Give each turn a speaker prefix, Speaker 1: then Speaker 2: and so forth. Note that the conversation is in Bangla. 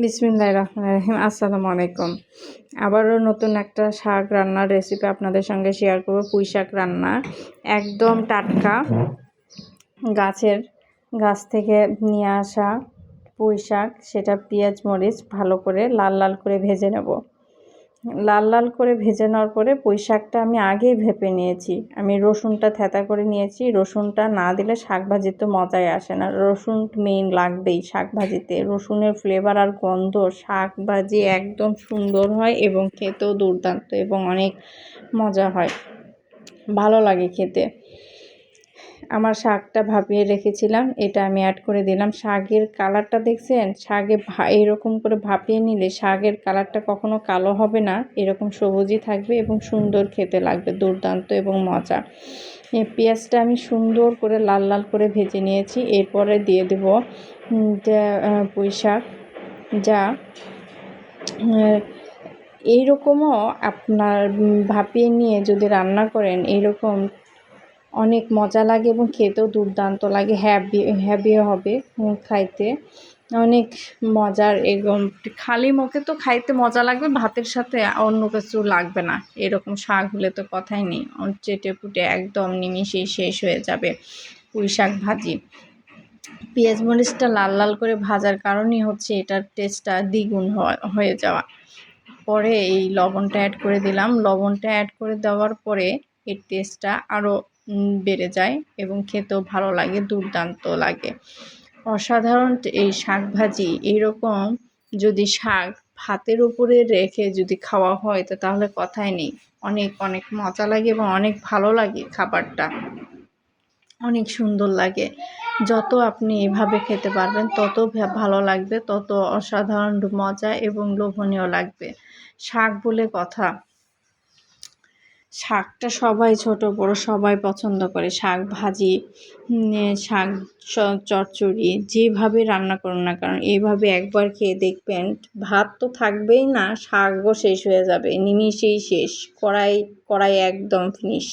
Speaker 1: বিসমিল্লাহির রহমানির রহিম। আসসালামু আলাইকুম। আবারও নতুন একটা শাক রান্নার রেসিপি আপনাদের সঙ্গে শেয়ার করব। পুঁই শাক রান্না, একদম টাটকা গাছ থেকে নিয়ে আসা পুঁই শাক। সেটা পেঁয়াজ মরিচ ভালো করে লাল লাল করে ভেজে নেব। লাল লাল করে ভেজে নেওয়ার পরে পুঁই শাকটা আমি আগেই ভেপে নিয়েছি। আমি রসুনটা থেঁতা করে নিয়েছি। রসুনটা না দিলে শাক ভাজিতে মজাই আসে না। রসুন মেইন লাগবেই শাক ভাজিতে। রসুনের ফ্লেভার আর গন্ধ শাক ভাজি একদম সুন্দর হয় এবং খেতেও দুর্দান্ত এবং অনেক মজা হয়, ভালো লাগে খেতে। আমার শাকটা ভাপিয়ে রেখেছিলাম, এটা আমি অ্যাড করে দিলাম। শাকের কালারটা দেখছেন? শাকে এরকম করে ভাপিয়ে নিলে শাকের কালারটা কখনো কালো হবে না, এরকম সবুজই থাকবে এবং সুন্দর খেতে লাগবে, দুর্দান্ত এবং মজা। এই পেঁয়াজটা আমি সুন্দর করে লাল লাল করে ভেজে নিয়েছি। এরপরে দিয়ে দেব পুঁই শাক। যা এইরকমও আপনার ভাপিয়ে নিয়ে যদি রান্না করেন, এইরকম অনেক মজা লাগে এবং খেতেও দুর্দান্ত লাগে, হ্যাভিও হবে খাইতে, অনেক মজার। এবং খালি মুখে তো খাইতে মজা লাগবে, ভাতের সাথে অন্য কিছু লাগবে না। এরকম শাক হলে তো কথাই নেই, চেটে পুটে একদম নিমিষেই শেষ হয়ে যাবে পুঁই শাক ভাজি। পেঁয়াজ মরিচটা লাল লাল করে ভাজার কারণই হচ্ছে এটার টেস্টটা দ্বিগুণ হয়ে যাওয়া। পরে এই লবণটা অ্যাড করে দিলাম। লবণটা অ্যাড করে দেওয়ার পরে এর টেস্টটা আরও বেড়ে যায় এবং খেতেও ভালো লাগে, দুর্দান্ত লাগে, অসাধারণ এই শাক ভাজি। এইরকম যদি শাক ভাতের উপরে রেখে যদি খাওয়া হয় তো তাহলে কথাই নেই, অনেক অনেক মজা লাগে এবং অনেক ভালো লাগে, খাবারটা অনেক সুন্দর লাগে। যত আপনি এভাবে খেতে পারবেন তত ভালো লাগবে, তত অসাধারণ মজা এবং লোভনীয় লাগবে। শাক বলে কথা, শাকটা সবাই ছোট বড় সবাই পছন্দ করে। শাক ভাজি, শাক চচ্চড়ি, যেভাবে রান্না করুন না কারণ এইভাবে একবার খেয়ে দেখবেন ভাত তো থাকবেই না, শাকও শেষ হয়ে যাবে, নিমিষেই শেষ, কড়াই একদম ফিনিশ।